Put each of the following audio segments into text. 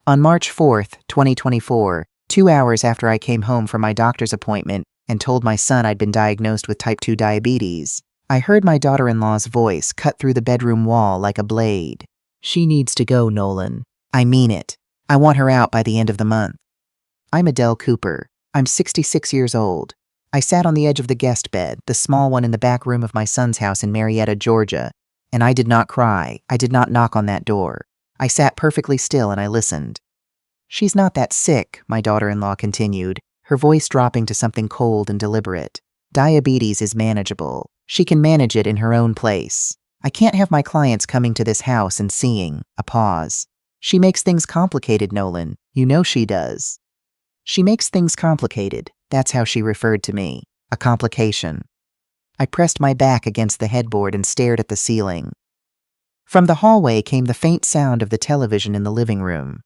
On March 4th, 2024, 2 hours after I came home from my doctor's appointment and told my son I'd been diagnosed with type 2 diabetes, I heard my daughter-in-law's voice cut through the bedroom wall like a blade. "She needs to go, Nolan. I mean it. I want her out by the end of the month." I'm Adele Cooper. I'm 66 years old. I sat on the edge of the guest bed, the small one in the back room of my son's house in Marietta, Georgia, and I did not cry. I did not knock on that door. I sat perfectly still and I listened. "She's not that sick," my daughter-in-law continued, her voice dropping to something cold and deliberate. "Diabetes is manageable. She can manage it in her own place. I can't have my clients coming to this house and seeing," a pause. "She makes things complicated, Nolan. You know she does." "She makes things complicated." That's how she referred to me. A complication. I pressed my back against the headboard and stared at the ceiling. From the hallway came the faint sound of the television in the living room.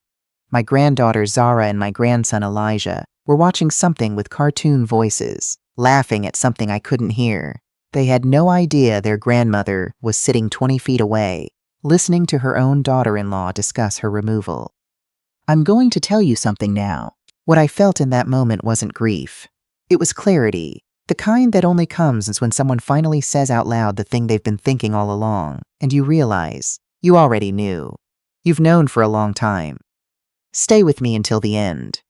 My granddaughter Zara and my grandson Elijah were watching something with cartoon voices, laughing at something I couldn't hear. They had no idea their grandmother was sitting 20 feet away, listening to her own daughter-in-law discuss her removal. I'm going to tell you something now. What I felt in that moment wasn't grief. It was clarity, the kind that only comes when someone finally says out loud the thing they've been thinking all along, and you realize you already knew. You've known for a long time. Stay with me until the end.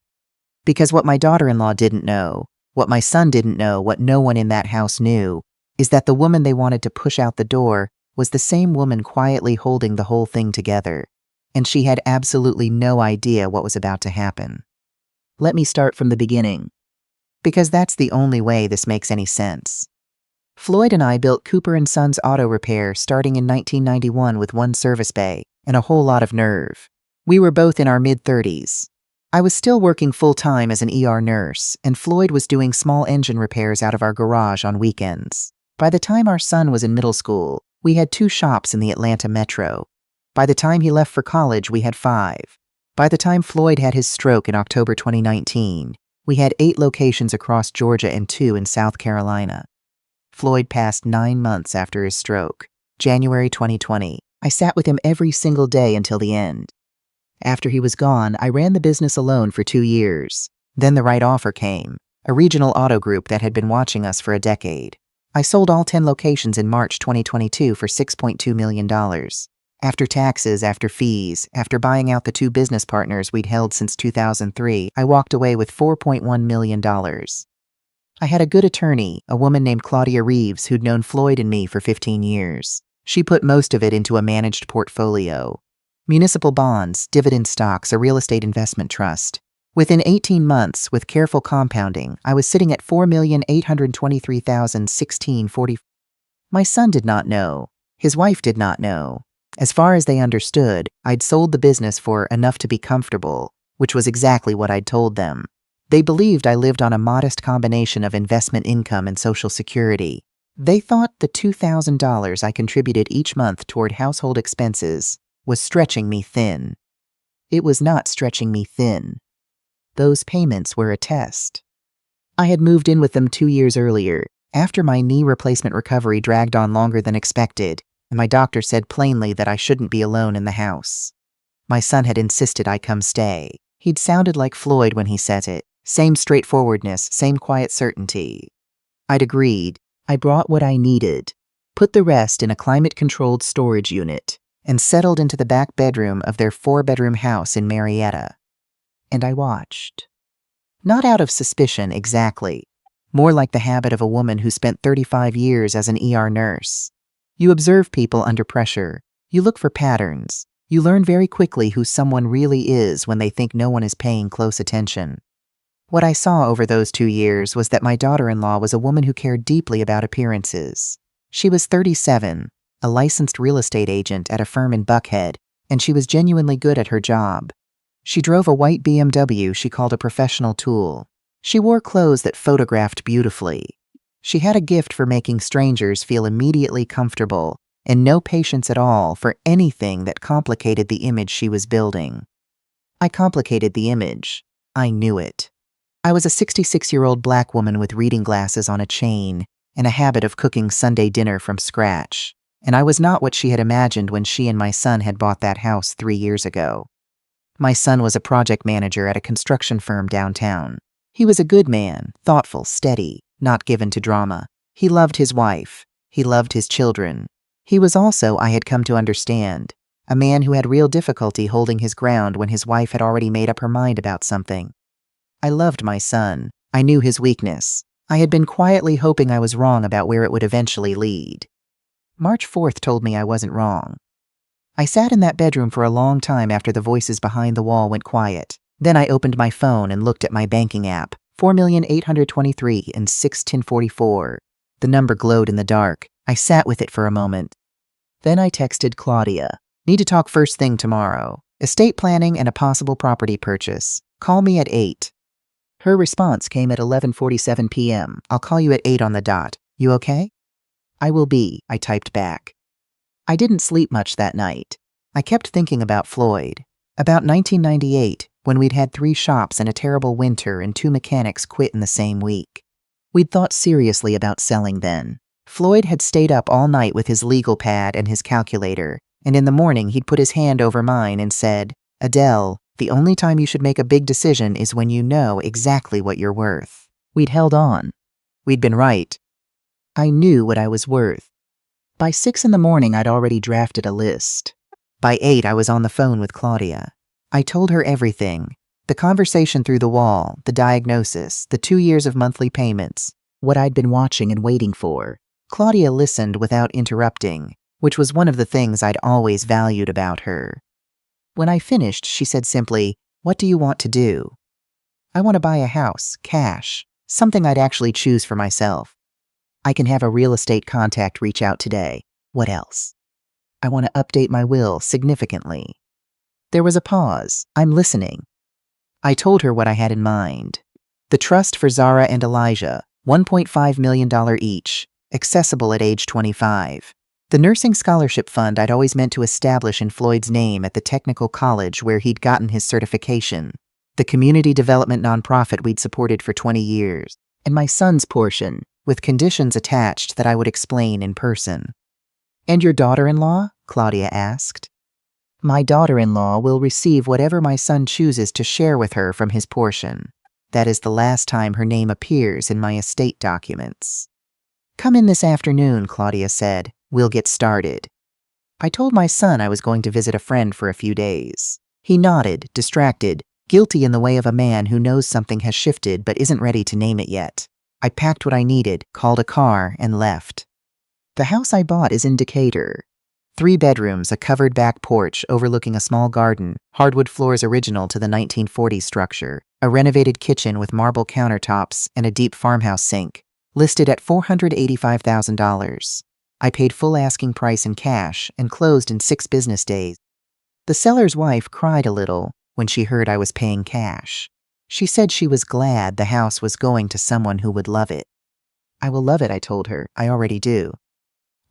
Because what my daughter-in-law didn't know, what my son didn't know, what no one in that house knew, is that the woman they wanted to push out the door was the same woman quietly holding the whole thing together, and she had absolutely no idea what was about to happen. Let me start from the beginning, because that's the only way this makes any sense. Floyd and I built Cooper & Sons Auto Repair starting in 1991 with one service bay and a whole lot of nerve. We were both in our mid-30s. I was still working full-time as an ER nurse, and Floyd was doing small engine repairs out of our garage on weekends. By the time our son was in middle school, we had 2 shops in the Atlanta metro. By the time he left for college, we had 5. By the time Floyd had his stroke in October 2019, we had 8 locations across Georgia and 2 in South Carolina. Floyd passed 9 months after his stroke, January 2020. I sat with him every single day until the end. After he was gone, I ran the business alone for 2 years. Then the right offer came, a regional auto group that had been watching us for a decade. I sold all 10 locations in March 2022 for $6.2 million. After taxes, after fees, after buying out the 2 business partners we'd held since 2003, I walked away with $4.1 million. I had a good attorney, a woman named Claudia Reeves, who'd known Floyd and me for 15 years. She put most of it into a managed portfolio. Municipal bonds, dividend stocks, a real estate investment trust. Within 18 months, with careful compounding, I was sitting at $4,823,016.40. My son did not know. His wife did not know. As far as they understood, I'd sold the business for enough to be comfortable, which was exactly what I'd told them. They believed I lived on a modest combination of investment income and Social Security. They thought the $2,000 I contributed each month toward household expenses was stretching me thin. It was not stretching me thin. Those payments were a test. I had moved in with them 2 years earlier, after my knee replacement recovery dragged on longer than expected, and my doctor said plainly that I shouldn't be alone in the house. My son had insisted I come stay. He'd sounded like Floyd when he said it. Same straightforwardness, same quiet certainty. I'd agreed. I brought what I needed, put the rest in a climate-controlled storage unit, and settled into the back bedroom of their 4-bedroom house in Marietta. And I watched. Not out of suspicion, exactly. More like the habit of a woman who spent 35 years as an ER nurse. You observe people under pressure. You look for patterns. You learn very quickly who someone really is when they think no one is paying close attention. What I saw over those 2 years was that my daughter-in-law was a woman who cared deeply about appearances. She was 37, a licensed real estate agent at a firm in Buckhead, and she was genuinely good at her job. She drove a white BMW she called a professional tool. She wore clothes that photographed beautifully. She had a gift for making strangers feel immediately comfortable, and no patience at all for anything that complicated the image she was building. I complicated the image. I knew it. I was a 66-year-old black woman with reading glasses on a chain and a habit of cooking Sunday dinner from scratch, and I was not what she had imagined when she and my son had bought that house 3 years ago. My son was a project manager at a construction firm downtown. He was a good man, thoughtful, steady, not given to drama. He loved his wife. He loved his children. He was also, I had come to understand, a man who had real difficulty holding his ground when his wife had already made up her mind about something. I loved my son. I knew his weakness. I had been quietly hoping I was wrong about where it would eventually lead. March 4th told me I wasn't wrong. I sat in that bedroom for a long time after the voices behind the wall went quiet. Then I opened my phone and looked at my banking app. 4,823 and 6/10/44. The number glowed in the dark. I sat with it for a moment. Then I texted Claudia. Need to talk first thing tomorrow. Estate planning and a possible property purchase. Call me at 8. Her response came at 11:47 p.m. I'll call you at 8 on the dot. You okay? I will be, I typed back. I didn't sleep much that night. I kept thinking about Floyd. About 1998, when we'd had 3 shops and a terrible winter and 2 mechanics quit in the same week. We'd thought seriously about selling then. Floyd had stayed up all night with his legal pad and his calculator, and in the morning he'd put his hand over mine and said, Adele, the only time you should make a big decision is when you know exactly what you're worth. We'd held on. We'd been right. I knew what I was worth. By 6 in the morning, I'd already drafted a list. By 8, I was on the phone with Claudia. I told her everything. The conversation through the wall, the diagnosis, the 2 years of monthly payments, what I'd been watching and waiting for. Claudia listened without interrupting, which was one of the things I'd always valued about her. When I finished, she said simply, What do you want to do? I want to buy a house, cash, something I'd actually choose for myself. I can have a real estate contact reach out today. What else? I want to update my will significantly. There was a pause. I'm listening. I told her what I had in mind. The trust for Zara and Elijah, $1.5 million each, accessible at age 25. The nursing scholarship fund I'd always meant to establish in Floyd's name at the technical college where he'd gotten his certification. The community development nonprofit we'd supported for 20 years. And my son's portion, with conditions attached that I would explain in person. And your daughter-in-law? Claudia asked. My daughter-in-law will receive whatever my son chooses to share with her from his portion. That is the last time her name appears in my estate documents. Come in this afternoon, Claudia said. We'll get started. I told my son I was going to visit a friend for a few days. He nodded, distracted, guilty in the way of a man who knows something has shifted but isn't ready to name it yet. I packed what I needed, called a car, and left. The house I bought is in Decatur. 3 bedrooms, a covered back porch overlooking a small garden, hardwood floors original to the 1940s structure, a renovated kitchen with marble countertops, and a deep farmhouse sink. Listed at $485,000. I paid full asking price in cash and closed in 6 business days. The seller's wife cried a little when she heard I was paying cash. She said she was glad the house was going to someone who would love it. I will love it, I told her. I already do.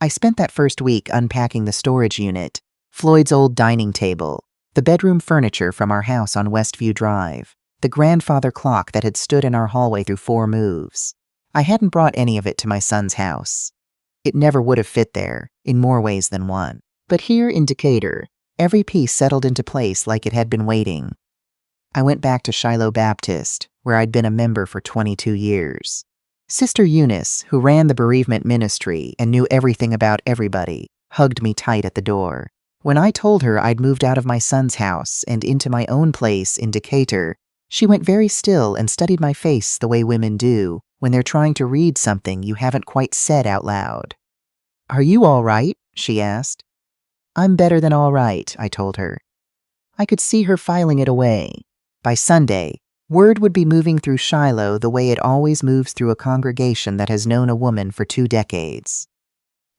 I spent that first week unpacking the storage unit, Floyd's old dining table, the bedroom furniture from our house on Westview Drive, the grandfather clock that had stood in our hallway through 4 moves. I hadn't brought any of it to my son's house. It never would have fit there, in more ways than one. But here in Decatur, every piece settled into place like it had been waiting. I went back to Shiloh Baptist, where I'd been a member for 22 years. Sister Eunice, who ran the bereavement ministry and knew everything about everybody, hugged me tight at the door. When I told her I'd moved out of my son's house and into my own place in Decatur, she went very still and studied my face the way women do when they're trying to read something you haven't quite said out loud. Are you all right? She asked. I'm better than all right, I told her. I could see her filing it away. By Sunday, word would be moving through Shiloh the way it always moves through a congregation that has known a woman for 2 decades.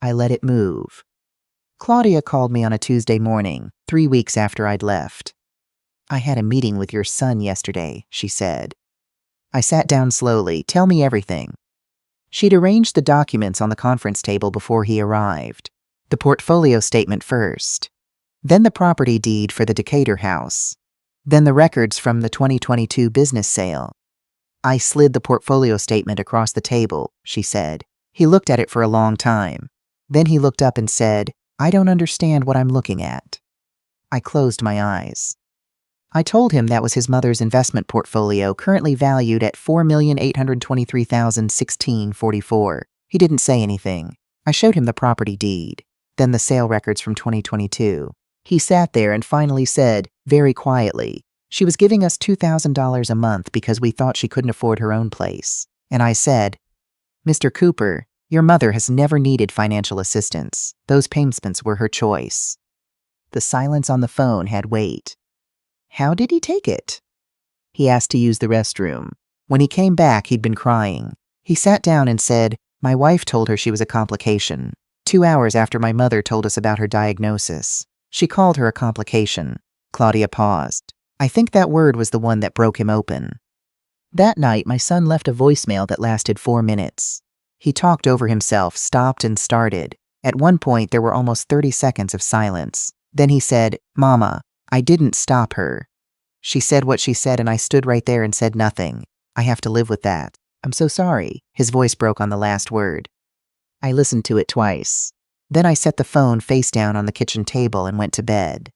I let it move. Claudia called me on a Tuesday morning, 3 weeks after I'd left. I had a meeting with your son yesterday, she said. I sat down slowly. Tell me everything. She'd arranged the documents on the conference table before he arrived. The portfolio statement first. Then the property deed for the Decatur house. Then the records from the 2022 business sale. I slid the portfolio statement across the table, she said. He looked at it for a long time. Then he looked up and said, I don't understand what I'm looking at. I closed my eyes. I told him that was his mother's investment portfolio, currently valued at $4,823,016.44. He didn't say anything. I showed him the property deed, then the sale records from 2022. He sat there and finally said, very quietly, she was giving us $2,000 a month because we thought she couldn't afford her own place. And I said, Mr. Cooper, your mother has never needed financial assistance. Those payments were her choice. The silence on the phone had weight. How did he take it? He asked to use the restroom. When he came back, he'd been crying. He sat down and said, my wife told her she was a complication. 2 hours after my mother told us about her diagnosis. She called her a complication. Claudia paused. I think that word was the one that broke him open. That night, my son left a voicemail that lasted 4 minutes. He talked over himself, stopped and started. At one point, there were almost 30 seconds of silence. Then he said, Mama, I didn't stop her. She said what she said and I stood right there and said nothing. I have to live with that. I'm so sorry. His voice broke on the last word. I listened to it twice. Then I set the phone face down on the kitchen table and went to bed.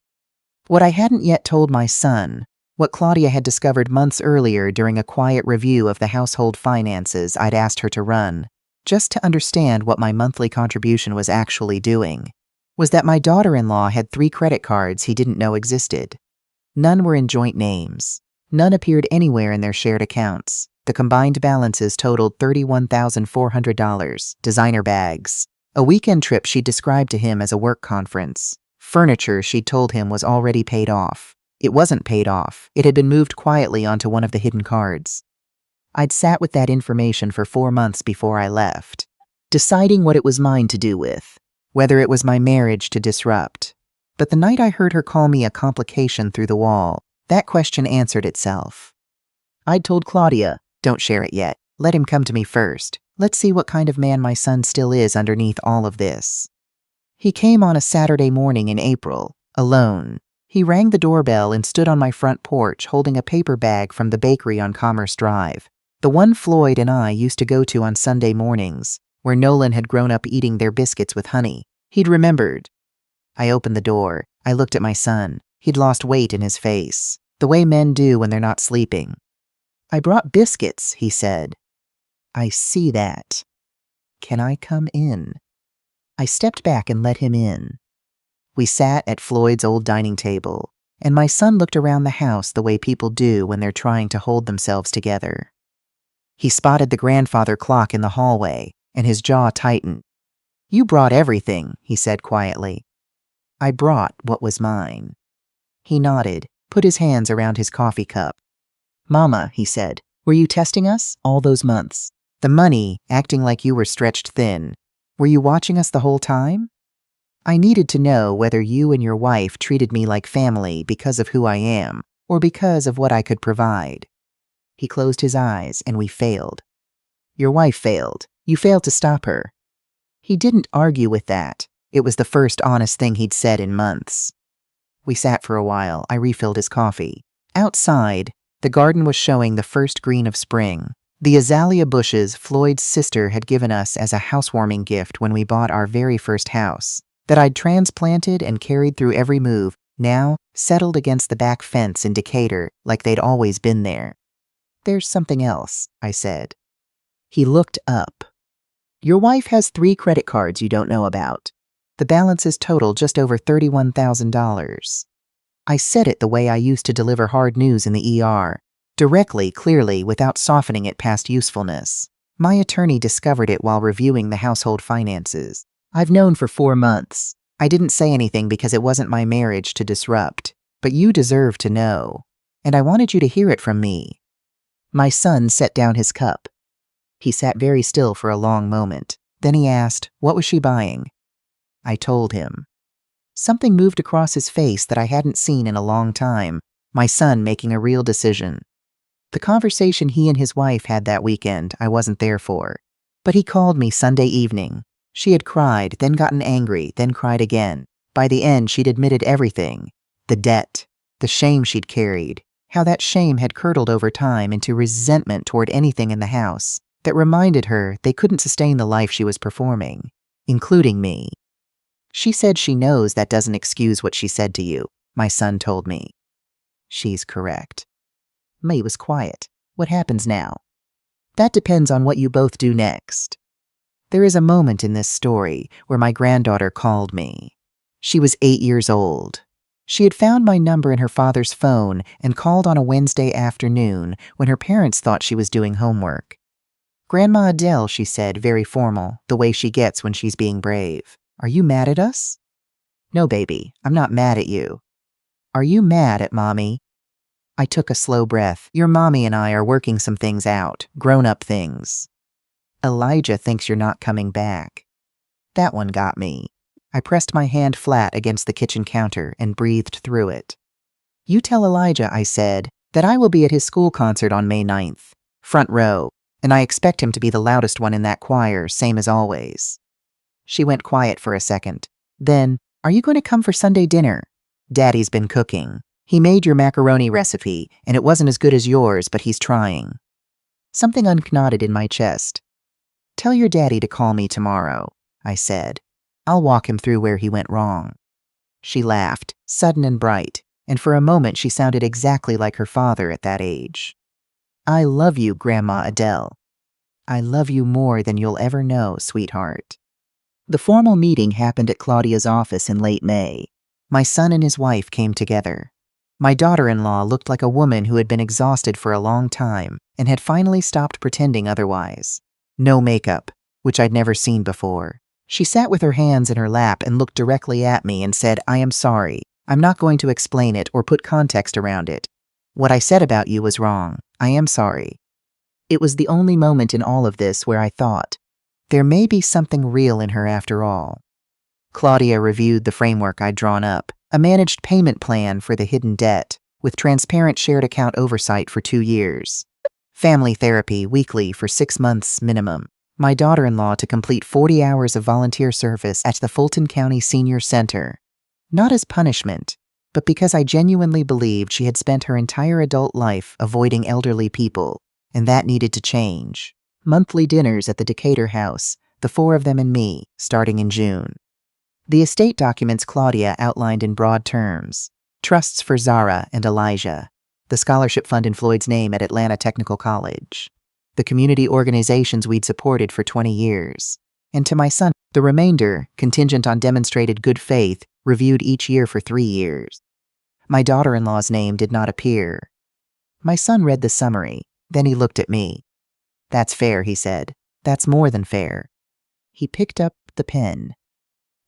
What I hadn't yet told my son, what Claudia had discovered months earlier during a quiet review of the household finances I'd asked her to run, just to understand what my monthly contribution was actually doing, was that my daughter-in-law had 3 credit cards he didn't know existed. None were in joint names. None appeared anywhere in their shared accounts. The combined balances totaled $31,400, designer bags, a weekend trip she described to him as a work conference, furniture she'd told him was already paid off. It wasn't paid off. It had been moved quietly onto one of the hidden cards. I'd sat with that information for 4 months before I left, deciding what it was mine to do with. Whether it was my marriage to disrupt. But the night I heard her call me a complication through the wall, that question answered itself. I'd told Claudia, don't share it yet. Let him come to me first. Let's see what kind of man my son still is underneath all of this. He came on a Saturday morning in April, alone. He rang the doorbell and stood on my front porch holding a paper bag from the bakery on Commerce Drive, the one Floyd and I used to go to on Sunday mornings, where Nolan had grown up eating their biscuits with honey. He'd remembered. I opened the door. I looked at my son. He'd lost weight in his face, the way men do when they're not sleeping. I brought biscuits, he said. I see that. Can I come in? I stepped back and let him in. We sat at Floyd's old dining table, and my son looked around the house the way people do when they're trying to hold themselves together. He spotted the grandfather clock in the hallway, and his jaw tightened. You brought everything, he said quietly. I brought what was mine. He nodded, put his hands around his coffee cup. Mama, he said, were you testing us all those months? The money, acting like you were stretched thin. Were you watching us the whole time? I needed to know whether you and your wife treated me like family because of who I am, or because of what I could provide. He closed his eyes, and we failed. Your wife failed. You failed to stop her. He didn't argue with that. It was the first honest thing he'd said in months. We sat for a while. I refilled his coffee. Outside, the garden was showing the first green of spring. The azalea bushes Floyd's sister had given us as a housewarming gift when we bought our very first house, that I'd transplanted and carried through every move, now settled against the back fence in Decatur like they'd always been there. There's something else, I said. He looked up. Your wife has 3 credit cards you don't know about. The balances total just over $31,000. I said it the way I used to deliver hard news in the ER, directly, clearly, without softening it past usefulness. My attorney discovered it while reviewing the household finances. I've known for 4 months. I didn't say anything because it wasn't my marriage to disrupt, but you deserve to know, and I wanted you to hear it from me. My son set down his cup. He sat very still for a long moment. Then he asked, what was she buying? I told him. Something moved across his face that I hadn't seen in a long time, my son making a real decision. The conversation he and his wife had that weekend I wasn't there for, but he called me Sunday evening. She had cried, then gotten angry, then cried again. By the end, she'd admitted everything. The debt, the shame she'd carried, how that shame had curdled over time into resentment toward anything in the house that reminded her they couldn't sustain the life she was performing, including me. She said she knows that doesn't excuse what she said to you, my son told me. She's correct. May was quiet. What happens now? That depends on what you both do next. There is a moment in this story where my granddaughter called me. She was 8 years old. She had found my number in her father's phone and called on a Wednesday afternoon when her parents thought she was doing homework. "Grandma Adele," she said, very formal, the way she gets when she's being brave. "Are you mad at us?" "No, baby, I'm not mad at you." "Are you mad at Mommy?" I took a slow breath. "Your mommy and I are working some things out, grown-up things. Elijah thinks you're not coming back." That one got me. I pressed my hand flat against the kitchen counter and breathed through it. "You tell Elijah," I said, "that I will be at his school concert on May 9th. Front row. And I expect him to be the loudest one in that choir, same as always." She went quiet for a second. Then, "Are you going to come for Sunday dinner? Daddy's been cooking. He made your macaroni recipe, and it wasn't as good as yours, but he's trying." Something unknotted in my chest. "Tell your daddy to call me tomorrow," I said. "I'll walk him through where he went wrong." She laughed, sudden and bright, and for a moment she sounded exactly like her father at that age. "I love you, Grandma Adele." "I love you more than you'll ever know, sweetheart." The formal meeting happened at Claudia's office in late May. My son and his wife came together. My daughter-in-law looked like a woman who had been exhausted for a long time and had finally stopped pretending otherwise. No makeup, which I'd never seen before. She sat with her hands in her lap and looked directly at me and said, "I am sorry. I'm not going to explain it or put context around it. What I said about you was wrong. I am sorry." It was the only moment in all of this where I thought, there may be something real in her after all. Claudia reviewed the framework I'd drawn up, a managed payment plan for the hidden debt, with transparent shared account oversight for 2 years. Family therapy weekly for 6 months minimum. My daughter-in-law to complete 40 hours of volunteer service at the Fulton County Senior Center. Not as punishment, but because I genuinely believed she had spent her entire adult life avoiding elderly people, and that needed to change. Monthly dinners at the Decatur house, the 4 of them and me, starting in June. The estate documents Claudia outlined in broad terms. Trusts for Zara and Elijah. The scholarship fund in Floyd's name at Atlanta Technical College. The community organizations we'd supported for 20 years. And to my son, the remainder, contingent on demonstrated good faith, reviewed each year for 3 years. My daughter-in-law's name did not appear. My son read the summary. Then he looked at me. "That's fair," he said. "That's more than fair." He picked up the pen.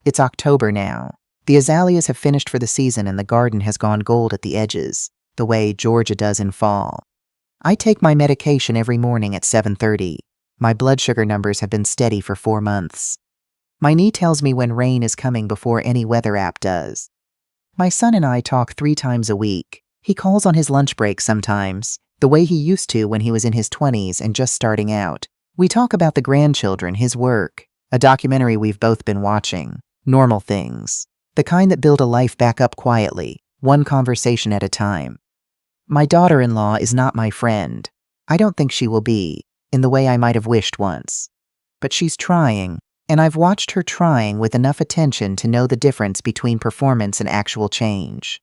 It's October now. The azaleas have finished for the season and the garden has gone gold at the edges, the way Georgia does in fall. I take my medication every morning at 7:30. My blood sugar numbers have been steady for 4 months. My knee tells me when rain is coming before any weather app does. My son and I talk 3 times a week. He calls on his lunch break sometimes, the way he used to when he was in his 20s and just starting out. We talk about the grandchildren, his work, a documentary we've both been watching. Normal things. The kind that build a life back up quietly, one conversation at a time. My daughter-in-law is not my friend. I don't think she will be, in the way I might have wished once. But she's trying, and I've watched her trying with enough attention to know the difference between performance and actual change.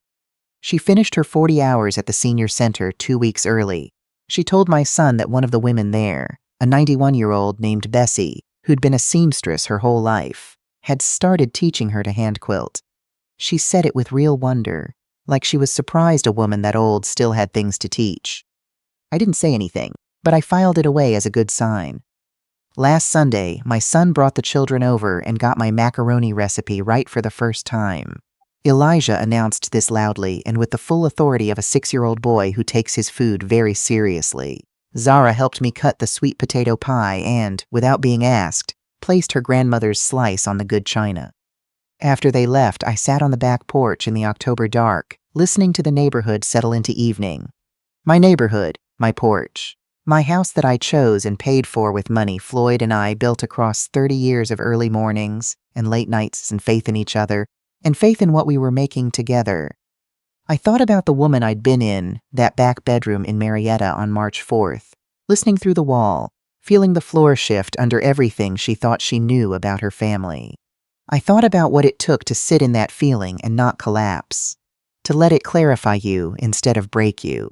She finished her 40 hours at the senior center 2 weeks early. She told my son that one of the women there, a 91-year-old named Bessie, who'd been a seamstress her whole life, had started teaching her to hand quilt. She said it with real wonder, like she was surprised a woman that old still had things to teach. I didn't say anything, but I filed it away as a good sign. Last Sunday, my son brought the children over and got my macaroni recipe right for the first time. Elijah announced this loudly and with the full authority of a 6-year-old boy who takes his food very seriously. Zara helped me cut the sweet potato pie and, without being asked, placed her grandmother's slice on the good china. After they left, I sat on the back porch in the October dark, listening to the neighborhood settle into evening. My neighborhood, my porch. My house that I chose and paid for with money Floyd and I built across 30 years of early mornings and late nights and faith in each other, and faith in what we were making together. I thought about the woman I'd been in, that back bedroom in Marietta on March 4th, listening through the wall, feeling the floor shift under everything she thought she knew about her family. I thought about what it took to sit in that feeling and not collapse. to let it clarify you instead of break you.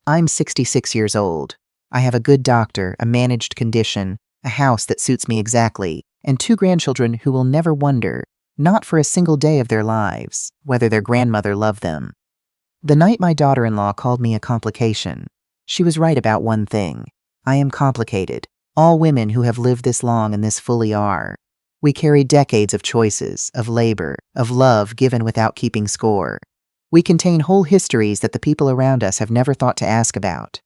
I'm 66 years old. I have a good doctor, a managed condition, a house that suits me exactly, and 2 grandchildren who will never wonder, not for a single day of their lives, whether their grandmother loved them. The night my daughter-in-law called me a complication, she was right about one thing. I am complicated. All women who have lived this long and this fully are. We carry decades of choices, of labor, of love given without keeping score. We contain whole histories that the people around us have never thought to ask about.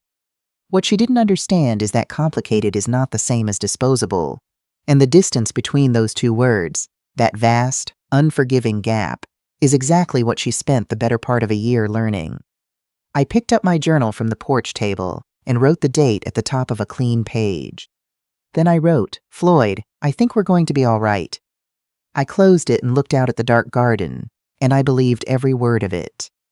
What she didn't understand is that complicated is not the same as disposable, and the distance between those two words, that vast, unforgiving gap, is exactly what she spent the better part of a year learning. I picked up my journal from the porch table and wrote the date at the top of a clean page. Then I wrote, "Floyd, I think we're going to be all right." I closed it and looked out at the dark garden, and I believed every word of it.